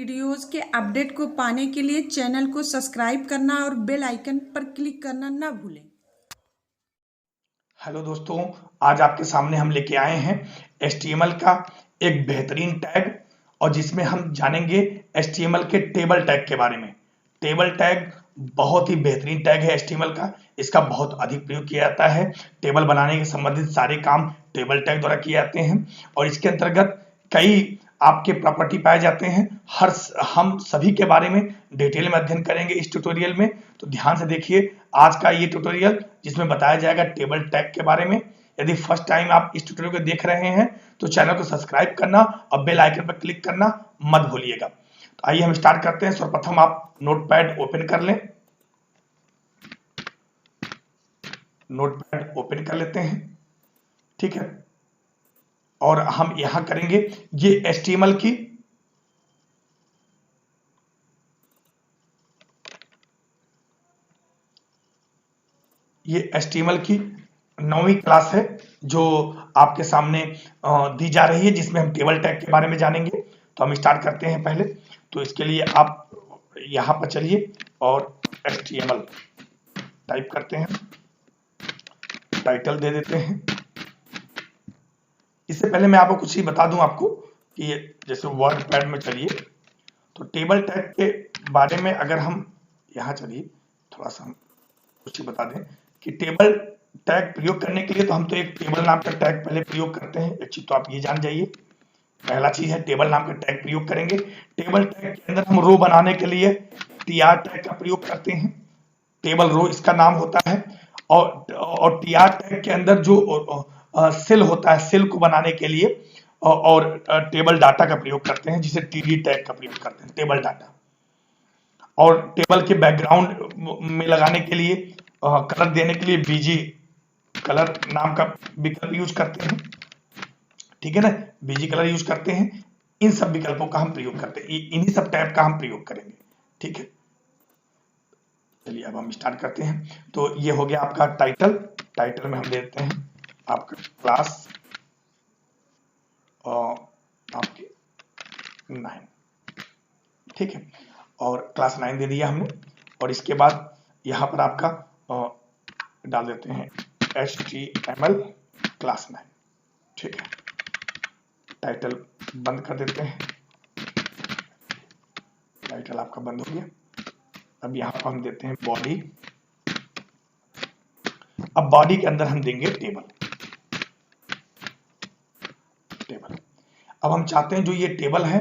Videos के update को पाने के लिए चैनल को सब्सक्राइब करना और बेल आइकन पर क्लिक करना ना भूलें। हेलो दोस्तों, आज आपके सामने हम लेके आए हैं HTML का एक बेहतरीन टैग और जिसमें हम जानेंगे HTML के टेबल टैग के बारे में। टेबल टैग बहुत ही बेहतरीन टैग है HTML का। इसका बहुत अधिक प्रयोग किया जाता है। टेबल बनाने के संबंधित सारे काम टेबल टैग द्वारा किए जाते हैं और इसके अंतर्गत कई आपके प्रॉपर्टी पाए जाते हैं। हम सभी के बारे में डिटेल में अध्ययन करेंगे इस ट्यूटोरियल में, तो ध्यान से देखिए आज का ये ट्यूटोरियल जिसमें बताया जाएगा टेबल टैग के बारे में। यदि फर्स्ट टाइम आप इस ट्यूटोरियल को देख रहे हैं तो चैनल को सब्सक्राइब करना और बेल आइकन पर क्लिक करना मत भूलिएगा। तो आइए हम स्टार्ट करते हैं। सर्वप्रथम आप नोटपैड ओपन कर लें। नोटपैड ओपन कर लेते हैं, ठीक है। और हम यहां करेंगे ये HTML की नौवीं क्लास है जो आपके सामने दी जा रही है, जिसमें हम टेबल टैग के बारे में जानेंगे। तो हम स्टार्ट करते हैं। पहले तो इसके लिए आप यहां पर चलिए और HTML टाइप करते हैं, टाइटल दे देते हैं। इससे पहले मैं आपको कुछ ही बता दूं आपको कि ये जैसे वर्ड पैड में चलिए तो टेबल टैग के बारे में अगर हम यहाँ चलिए थोड़ा सा हम कुछ ही बता दें कि टेबल टैग प्रयोग करने के लिए तो हम तो एक टेबल नाम का टैग पहले प्रयोग करते हैं। एक चीज तो आप ये जान जाइए, पहला चीज है टेबल नाम का टैग प्रयोग करेंगे। टेबल टैग के अंदर हम रो बनाने के लिए tr टैग का प्रयोग करते हैं। टेबल रो इसका नाम होता है और tr टैग के अंदर जो सेल होता है, सेल को बनाने के लिए और टेबल डाटा का प्रयोग करते हैं, जिसे td टैग का प्रयोग करते हैं, टेबल डाटा। और टेबल के बैकग्राउंड में लगाने के लिए कलर देने के लिए बीजी कलर नाम का विकल्प यूज करते हैं, ठीक है ना। बीजी कलर यूज करते हैं। इन सब विकल्पों का हम प्रयोग करते हैं, इन्हीं सब टैब का हम प्रयोग करेंगे, ठीक है। चलिए अब हम स्टार्ट करते हैं। तो ये हो गया आपका टाइटल। टाइटल में हम देते हैं आपका क्लास आपके 9, ठीक है। और क्लास 9 दे दिया हमने और इसके बाद यहाँ पर आपका डाल देते हैं HTML क्लास 9, ठीक है। टाइटल बंद कर देते हैं। टाइटल आपका बंद हो गया। अब यहाँ पर हम देते हैं बॉडी। अब बॉडी के अंदर हम देंगे टेबल। अब हम चाहते हैं जो ये टेबल है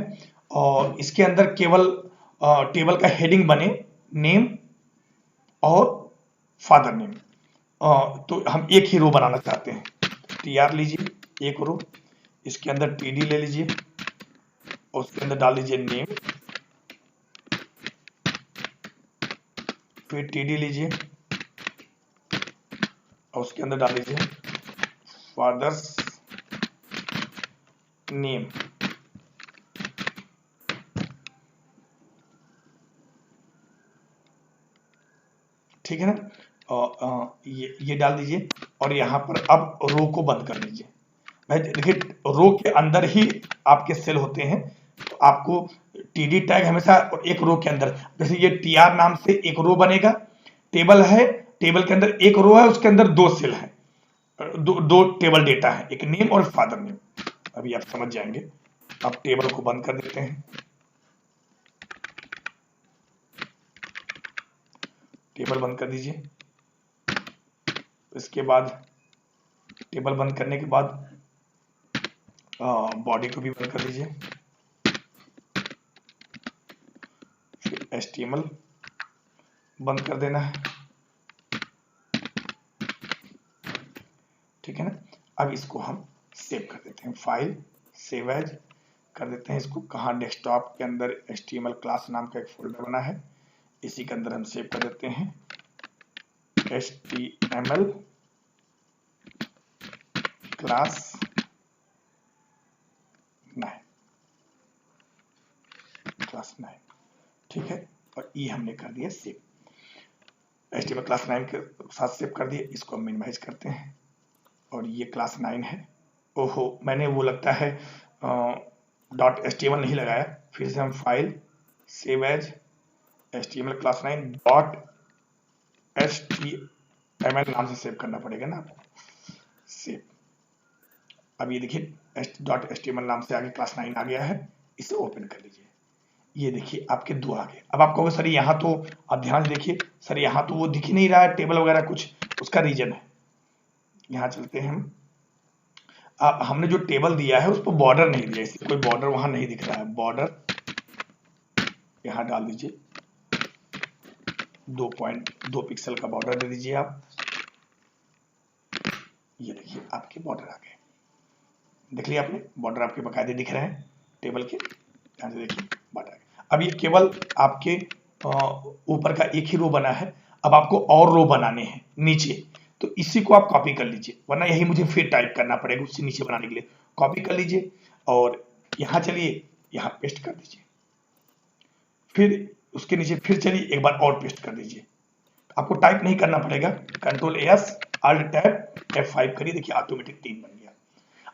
और इसके अंदर केवल टेबल का हेडिंग बने नेम और फादर नेम। तो हम एक ही रो बनाना चाहते हैं। tr लीजिए एक रो, इसके अंदर td ले लीजिए और उसके अंदर डाल लीजिए नेम, फिर td लीजिए और उसके अंदर डाल लीजिए फादर्स नेम, ठीक है ना। ये डाल दीजिए और यहाँ पर अब रो को बंद कर दीजिए। भाई देखिए रो के अंदर ही आपके सेल होते हैं, तो आपको td टैग हमेशा एक रो के अंदर, जैसे ये tr नाम से एक रो बनेगा। टेबल है, टेबल के अंदर एक रो है, उसके अंदर दो सेल है, दो टेबल डेटा है, एक नेम और फादर नेम। अभी आप समझ जाएंगे। अब टेबल को बंद कर देते हैं। टेबल बंद कर दीजिए। इसके बाद टेबल बंद करने के बाद बॉडी को भी बंद कर दीजिए। फिर HTML बंद कर देना है, ठीक है ना। अब इसको हम सेव कर देते हैं। फाइल सेव एज कर देते हैं इसको। कहाँ, डेस्कटॉप के अंदर HTML क्लास नाम का एक फोल्डर बना है, इसी के अंदर हम सेव कर देते हैं HTML क्लास 9, ठीक है। और ये हमने कर दिया सेव। HTML क्लास 9 के साथ सेव कर दिए। इसको हम मिनिमाइज करते हैं और ये क्लास 9 है। ओहो, मैंने वो लगता है .html नहीं लगाया। फिर से हम file save as HTML class 9 dot HTML नाम से सेव करना पड़ेगा ना आपको। सेव, अब ये देखिए .html नाम से आगे क्लास 9 आ गया है, इसे ओपन कर लीजिए। ये देखिए आपके 2 आ गए। अब आप कहोगे सर यहाँ तो, आप ध्यान से देखिए सर यहाँ तो वो दिख ही नहीं रहा है टेबल वगैरह कुछ, उसका रीजन है। यहाँ चलते हैं हम, हमने जो टेबल दिया है उस पर बॉर्डर नहीं दिया, इसलिए कोई बॉर्डर वहां नहीं दिख रहा है। बॉर्डर यहाँ डाल दीजिए, 2.2 पिक्सल का बॉर्डर दे दीजिए आप। ये देखिए आपके बॉर्डर आ गए, देख लिया आपने, बॉर्डर आपके बकायदे दिख रहे हैं टेबल के। ध्यान से देखिए बॉर्डर। अब ये केवल आपके ऊपर का एक ही रो बना है, अब आपको और रो बनाने हैं नीचे, तो इसी को आप कॉपी कर लीजिए, वरना यही मुझे फिर टाइप करना पड़ेगा उससे नीचे बनाने के लिए। कॉपी कर लीजिए और यहाँ चलिए, यहाँ पेस्ट कर दीजिए, फिर उसके नीचे फिर चलिए एक बार और पेस्ट कर दीजिए। आपको टाइप नहीं करना पड़ेगा, Ctrl S Alt Tab F5 करिए, देखिए ऑटोमेटिक 3 बन गया।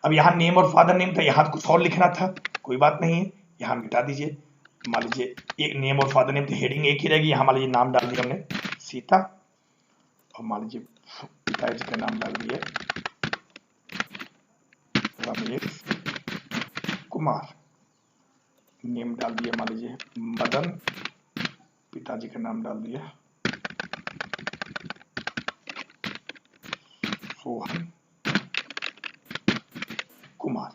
अब यहाँ नेम और फादर नेम था, यहाँ कुछ और लिखना था, कोई बात नहीं है, यहाँ मिटा दीजिए। मान लीजिए एक नेम और फादर नेम तो हेडिंग एक ही रहेगी, यहाँ मान लीजिए नाम डाल दिया हमने सीता, और मान लीजिए पिताजी का नाम डाल दिया रमेश कुमार, नेम डाल दिया मान लीजिए मदन, पिताजी का नाम डाल दिया सोहन कुमार।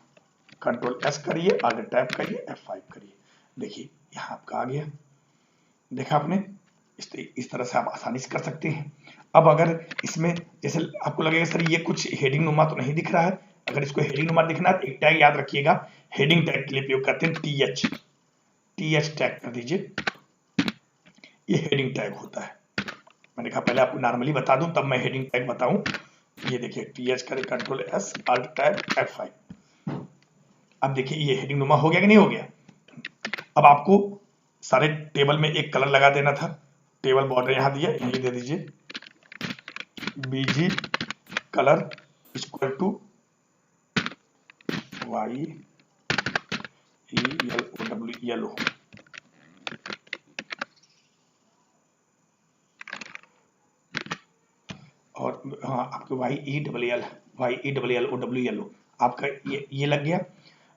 Ctrl S करिए, Alt Tab करिए, F5 करिए, देखिए यहाँ आपका आ गया। देखा आपने, इस तरह से आप आसानी से कर सकते हैं। अब अगर इसमें जैसे आपको लगेगा सर ये कुछ हेडिंग नुमा तो नहीं दिख रहा है, अगर इसको हेडिंग नुमा दिखना है तो एक टैग याद रखिएगा, हेडिंग टैग के लिए प्रयोग करते हैं TH टैग कर दीजिए, ये हेडिंग टैग होता है। मैंने कहा पहले आपको नॉर्मली बता दूं तब मैं हेडिंग टैग बताऊं। ये देखिए TH करें, Ctrl S Alt Tab F5, अब देखिए ये हेडिंग नुमा हो गया कि नहीं हो गया। अब आपको सारे टेबल में एक कलर लगा देना था, टेबल बॉर्डर यहाँ दिया, यही दे दीजिए BG colour equal to YELOW yellow, और हाँ आपके YELLOW येलो आपका ये लग गया।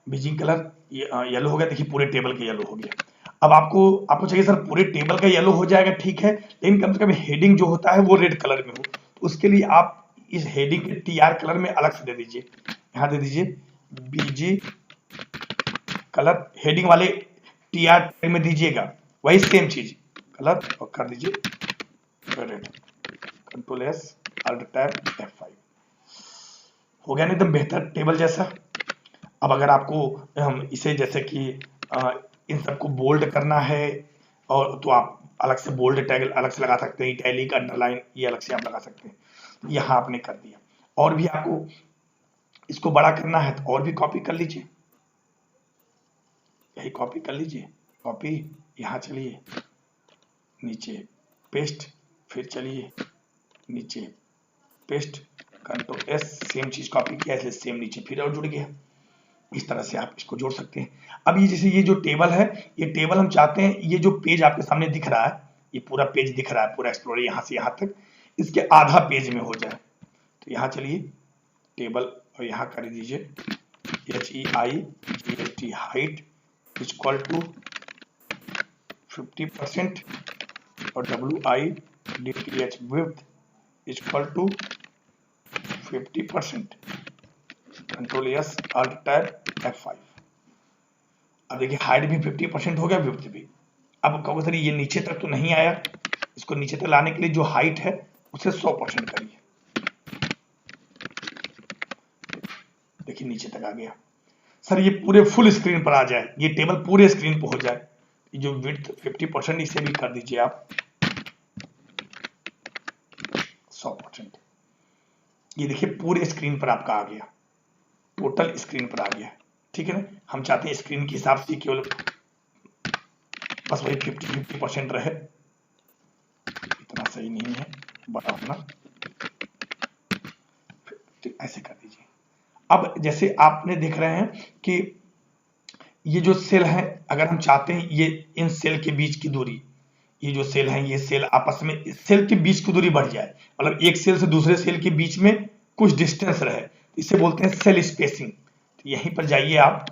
बीजिंग कलर येलो हो गया, देखिए पूरे टेबल के येलो हो गया। अब आपको चाहिए सर पूरे टेबल का येलो हो जाएगा, ठीक है, लेकिन कम से कम हेडिंग जो होता है वो रेड कलर में हो, तो उसके लिए आप इस हेडिंग के TR कलर में अलग से दे दीजिए, यहाँ दे दीजिए BG कलर, हेडिंग वाले TR टैग में दीजिएगा वही सेम चीज कलर, और कर दीजिए red. Ctrl S Alt Tab F5, हो गया ना एकदम बेहतर टेबल जैसा। अब अगर आपको हम इसे जैसे कि इन सबको बोल्ड करना है, और तो आप अलग से बोल्ड टैग अलग से लगा सकते हैं, इटैलिक अंडरलाइन ये अलग से आप लगा सकते हैं, यहाँ आपने कर दिया। और भी आपको इसको बड़ा करना है तो और भी कॉपी कर लीजिए, यही कॉपी कर लीजिए, कॉपी, यहाँ चलिए नीचे पेस्ट, फिर चलिए नीचे पेस्ट, Ctrl S, सेम चीज कॉपी किया इसलिए सेम नीचे फिर और जुड़ गया। इस तरह से आप इसको जोड़ सकते हैं। अब ये जैसे ये जो टेबल है, ये टेबल हम चाहते हैं ये जो पेज आपके सामने दिख रहा है, ये पूरा पेज दिख रहा है, पूरा एक्सप्लोरर यहाँ से यहाँ तक, इसके आधा पेज में हो जाए, तो यहाँ चलिए टेबल और यहाँ कर दीजिए HEIGHT हाइट इक्वल टू 50% और WIDTH width equal to 50%। Ctrl S Alt Tab F5, अब देखिए हाइट भी 50% हो गया, विड्थ भी। अब कहोगे सर ये नीचे तक तो नहीं आया, इसको नीचे तक लाने के लिए जो हाइट है उसे 100% करिए, देखिए नीचे तक आ गया। सर ये पूरे फुल स्क्रीन पर आ जाए, ये टेबल पूरे स्क्रीन पर हो जाए, ये जो विड्थ 50% इसे भी कर दीजिए आप 100%, ये देखिए पूरे स्क्रीन पर आपका आ गया, टोटल स्क्रीन पर आ गया, ठीक है ना। हम चाहते हैं स्क्रीन के हिसाब से केवल बस वही 50% रहे, इतना सही नहीं है, बड़ा होना, ऐसे कर दीजिए। अब जैसे आपने देख रहे हैं कि ये जो सेल है, अगर हम चाहते हैं ये इन सेल के बीच की दूरी, ये जो सेल है ये सेल आपस में, सेल के बीच की दूरी बढ़ जाए, मतलब एक सेल से दूसरे सेल के बीच में कुछ डिस्टेंस रहे, तो इसे बोलते हैं सेल स्पेसिंग। तो यहीं पर जाइए आप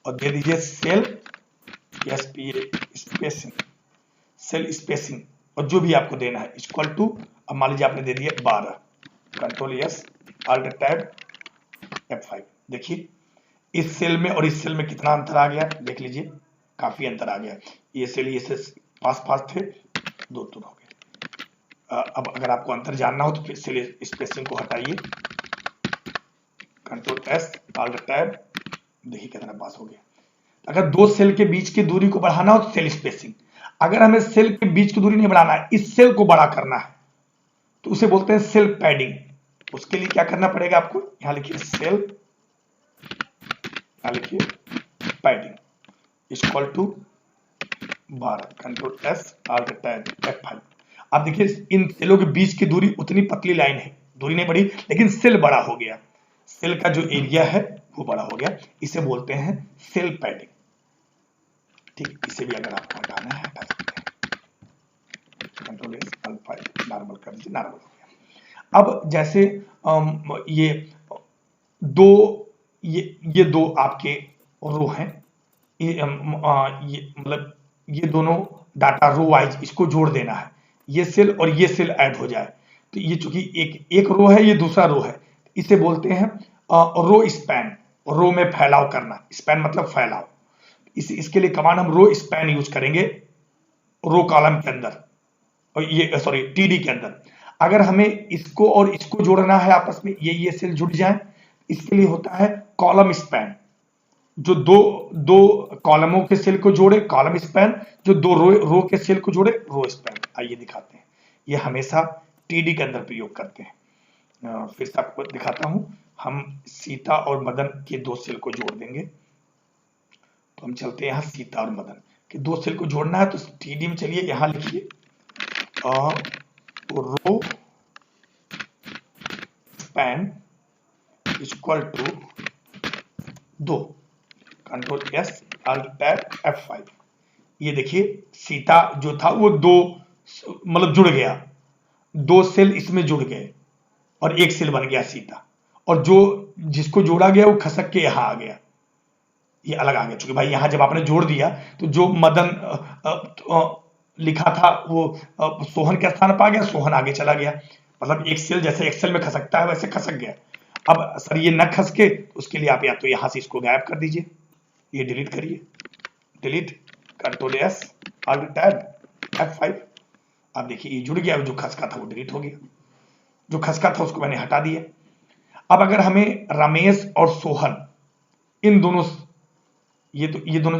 और दे दीजिए सेल स्पेसिंग, सेल स्पेसिंग, और जो भी आपको देना है इक्वल टू, अब मान लीजिए आपने दे दिया 12, control S alt tab F5। देखिए इस सेल में और इस सेल में कितना अंतर आ गया, देख लीजिए काफी अंतर आ गया। ये सेल ये से पास पास थे, दो दूर हो गए। अब अगर आपको अंतर जानना हो तो फिर सेल स्पेसिंग को हटाइए, कंट्रोल एस अल्ट टैब, देखिए कितना पास हो गया। अगर दो सेल के बीच की दूरी को बढ़ाना हो तो सेल स्पेसिंग, अगर हमें सेल के बीच की दूरी नहीं बढ़ाना है, इस सेल को बड़ा करना है, तो उसे बोलते हैं सेल पैडिंग। उसके लिए क्या करना पड़ेगा आपको, यहां लिखिए सेल, यहां लिखिए padding equal to 12, control S alt tab F5। अब देखिए इन सेलों के बीच की दूरी उतनी पतली लाइन है, दूरी नहीं बढ़ी लेकिन सेल बड़ा हो गया, सेल का जो एरिया है वो बड़ा हो गया, इसे बोलते हैं सेल पैडिंग। ठीक, इसे भी अगर आपको हटाना है हटा सकते हैं, कंट्रोल एस अल्ट 5 नॉर्मल कर दीजिए, नॉर्मल हो गया। अब जैसे ये दो आपके रो हैं, ये मतलब ये दोनों डाटा रो वाइज इसको जोड़ देना है, ये सेल और ये सेल ऐड हो जाए, तो ये चूंकि एक रो है, ये दूसरा रो है, इसे बोलते हैं रो स्पैन, रो में फैलाव करना, स्पैन मतलब फैलाव। इसके लिए कमांड हम रो स्पैन यूज करेंगे रो कॉलम के अंदर, और ये सॉरी टीडी के अंदर। अगर हमें इसको और इसको जोड़ना है आपस में, ये सेल जुड़ जाए, इसके लिए होता है कॉलम स्पैन, जो दो कॉलमों के सेल को जोड़े कॉलम स्पैन, जो दो रो के सेल को जोड़े रो स्पैन। आइए दिखाते हैं, ये हमेशा टीडी के अंदर प्रयोग करते हैं। फिर से आपको दिखाता हूं, हम सीता और मदन के दो सेल को जोड़ देंगे, तो हम चलते हैं यहां सीता और मदन के दो सेल को जोड़ना है, तो टीडी में चलिए यहां लिखिए row span equal to 2, control S alt tab F5। ये देखिए सीता जो था वो दो मतलब जुड़ गया, दो सेल इसमें जुड़ गए और एक सेल बन गया सीता, और जो जिसको जोड़ा गया वो खसक के यहां आ गया, ये अलग आ गया, क्योंकि भाई यहां जब आपने जोड़ दिया तो जो मदन लिखा था वो सोहन के स्थान पर आ गया, सोहन आगे चला गया, मतलब एक सेल जैसे एक्सेल में खसकता है वैसे खसक गया। अब सर ये न खसके, उसके लिए आप या तो यहां से इसको गायब कर दीजिए, ये डिलीट करिए, delete control S alt tab F5। अब देखिए ये जुड़ गया, जो खसका था वो डिलीट हो गया, जो खसका था उसको मैंने हटा दिया। अब अगर हमें रमेश और सोहन इन दोनों, ये दोनों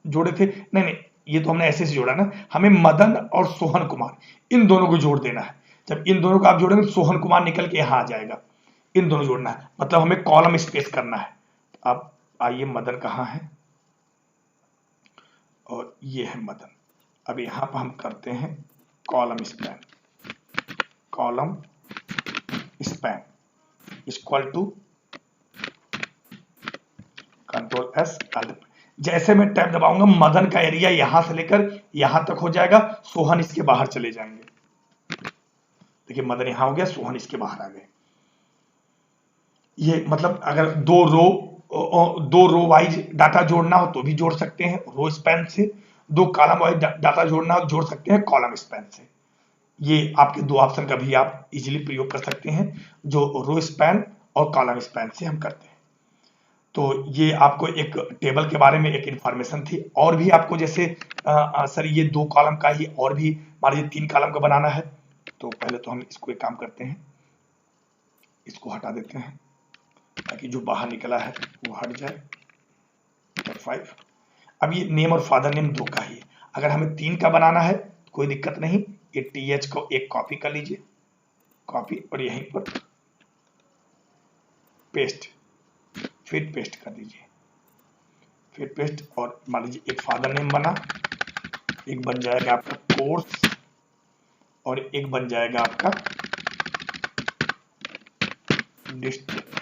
जोड़े थे, नहीं ये तो हमने ऐसे से जोड़ा ना, हमें मदन और सोहन कुमार इन दोनों को जोड़ देना है। जब इन दोनों को आप जोड़ेंगे सोहन कुमार निकल के यहां आ जाएगा, इन दोनों जोड़ना है, मतलब हमें कॉलम स्पेस करना है। अब आइए मदन कहां है, और ये है मदन। अब यहां पर हम करते हैं column span, column span equal to control S alt. जैसे मैं टैब दबाऊंगा मदन का एरिया यहां से लेकर यहां तक हो जाएगा, सोहन इसके बाहर चले जाएंगे। देखिए मदन यहां हो गया, सोहन इसके बाहर आ गए। ये मतलब अगर दो रो वाइज डाटा जोड़ना हो तो भी जोड़ सकते हैं रो स्पैन से, दो कॉलम वाइज डाटा जोड़ना हो जोड़ सकते हैं कॉलम स्पैन से। ये आपके दो ऑप्शन का भी आप इजीली प्रयोग कर सकते हैं, जो रो स्पैन और कॉलम स्पैन से हम करते हैं। तो ये आपको एक टेबल के बारे में एक इंफॉर्मेशन थी, और भी आपको जैसे सर ये दो कॉलम का ही और भी मान लीजिए 3 कॉलम का बनाना है, तो पहले तो हम इसको एक काम करते हैं, इसको हटा देते हैं ताकि जो बाहर निकला है वो हट जाए, F5। अब ये नेम और फादर नेम दो का ही है, अगर हमें 3 का बनाना है तो कोई दिक्कत नहीं, ये TH को एक कॉपी कर लीजिए, कॉपी, और यहीं पर पेस्ट, फिर पेस्ट कर दीजिए, फिर पेस्ट, और मान लीजिए एक फादर नेम बना, एक बन जाएगा आपका कोर्स, और एक बन जाएगा आपका डिस्ट्रिक्ट।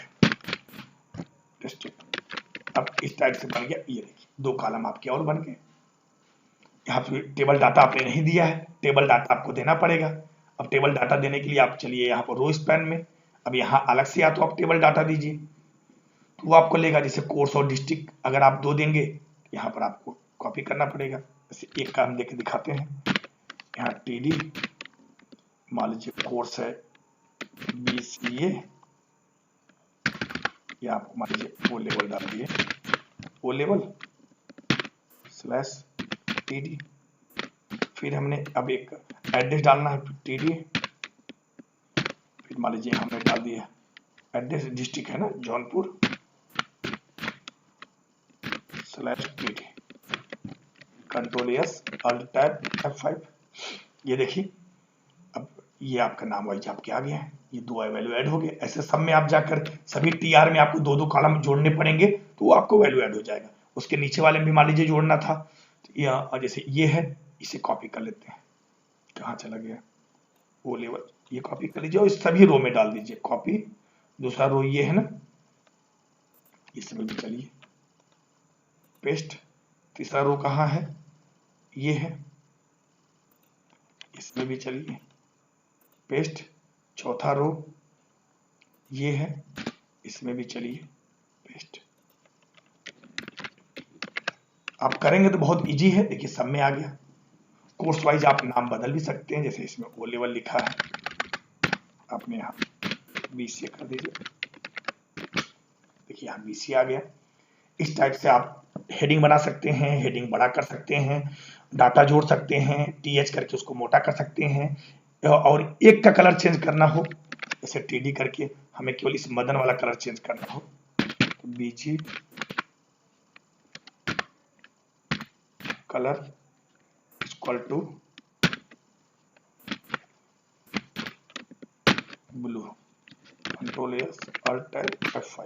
अब इस टाइप से बन गया। ये देखिए 2 कॉलम आपके और बन गए। यहाँ पे टेबल डाटा आपने नहीं दिया है, टेबल डाटा आपको देना पड़ेगा। अब टेबल डाटा देने के लिए आप चलिए यहाँ पर रो स्पैन में, अब यहाँ अलग से या तो आप टेबल डाटा दीजिए, तो वो आपको लेगा। जैसे कोर्स और डिस्ट्रिक्ट अगर आप 2 देंगे, यहाँ पर आपको कॉपी करना पड़ेगा। जैसे एक का हम देख दिखाते हैं, यहाँ टीडी मान लीजिए कोर्स है BCA, या आपको मान लीजिए ओ लेवल डाल दिए, ओ लेवल /TD। फिर हमने अब एक एड्रेस डालना है TD, फिर मान लीजिए हमने डाल दिया एड्रेस, डिस्ट्रिक्ट है ना Jaunpur /TD, Ctrl+S Alt+Tab F5। ये देखिए अब ये आपका नाम वाइज आपके आ गया है, ये 2 वैल्यू ऐड हो गए। ऐसे सब में आप जाकर सभी TR में आपको 2-2 कॉलम जोड़ने पड़ेंगे, तो वो आपको वैल्यू ऐड हो जाएगा। उसके नीचे वाले में भी मान लीजिए जोड़ना था, तो जैसे ये है, इसे कॉपी कर लेते हैं, कहाँ चला गया वो लेवल, ये कॉपी कर लीजिए और इस सभी रो में डाल दीजिए कॉपी। दूसरा रो ये है ना, इसमें भी चलिए पेस्ट। तीसरा रो कहाँ है, ये है, इसमें भी चलिए पेस्ट। चौथा रो ये है, इसमें भी चलिए पेस्ट। आप करेंगे तो बहुत इजी है। देखिए सब में आ गया। कोर्स वाइज आप नाम बदल भी सकते हैं, जैसे इसमें ओ लेवल लिखा है, आपने यहाँ BCA कर दीजिए। देखिए यहाँ BCA आ गया। इस टाइप से आप हेडिंग बना सकते हैं, हेडिंग बड़ा कर सकते हैं, डाटा जोड़ सकते हैं, TH करके उसको मोटा कर सकते हैं, और एक का कलर चेंज करना हो, जैसे TD करके हमें केवल इस मदन वाला कलर चेंज करना हो, तो BG colour equal to blue, Ctrl+S Alt+Tab F5।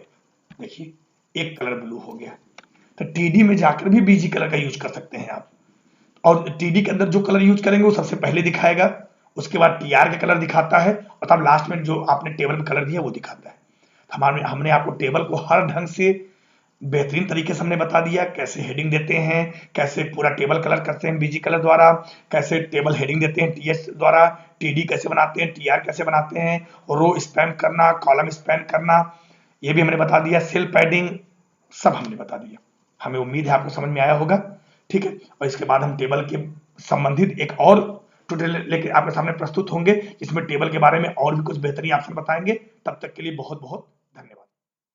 देखिए एक कलर ब्लू हो गया। तो TD में जाकर भी BG कलर का यूज कर सकते हैं आप, और TD के अंदर जो कलर यूज करेंगे वो सबसे पहले दिखाएगा, उसके बाद TR का कलर दिखाता है, और तब लास्ट में जो आपने टेबल में कलर दिया वो दिखाता है। हमने आपको टेबल को हर ढंग से बेहतरीन तरीके से हमने बता दिया, कैसे हेडिंग देते हैं, कैसे पूरा टेबल कलर करते हैं BG कलर द्वारा, कैसे टेबल हेडिंग देते हैं TH द्वारा, TD कैसे बनाते हैं, TR कैसे बनाते हैं, रो स्पैन करना, कॉलम स्पैन करना, ये भी हमने बता दिया, सेल पैडिंग सब हमने बता दिया। हमें उम्मीद है आपको समझ में आया होगा। ठीक है, और इसके बाद हम टेबल के संबंधित एक और ट्यूटोरियल लेकर आपके सामने प्रस्तुत होंगे, जिसमें टेबल के बारे में और भी कुछ बेहतरीन ऑप्शन बताएंगे। तब तक के लिए बहुत बहुत धन्यवाद।